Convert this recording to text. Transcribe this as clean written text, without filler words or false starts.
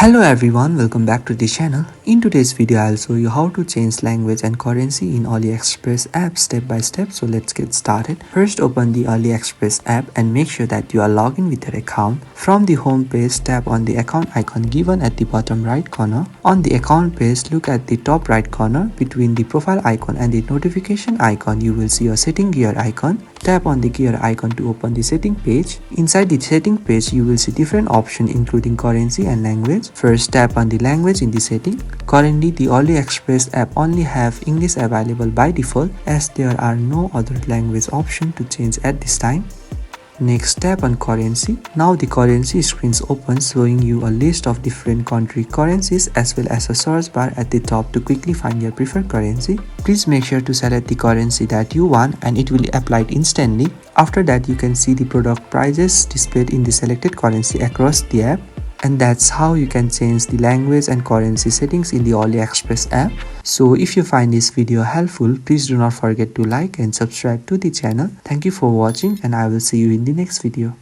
Hello everyone, welcome back to the channel. In today's video, I'll show you how to change language and currency in AliExpress app step by step. So let's get started. First, open the AliExpress app and make sure that you are logged in with your account. From the home page, tap on the account icon given at the bottom right corner. On the account page, look at the top right corner. Between the profile icon and the notification icon, you will see a setting gear icon. Tap on the gear icon to open the setting page. Inside the setting page, you will see different options including currency and language. First, tap on the language in the setting. Currently, the AliExpress app only have English available by default as there are no other language option to change at this time. Next, tap on currency. Now the currency screen opens showing you a list of different country currencies as well as a search bar at the top to quickly find your preferred currency. Please make sure to select the currency that you want and it will apply it instantly. After that, you can see the product prices displayed in the selected currency across the app. And that's how you can change the language and currency settings in the AliExpress app. So if you find this video helpful, please do not forget to like and subscribe to the channel. Thank you for watching and I will see you in the next video.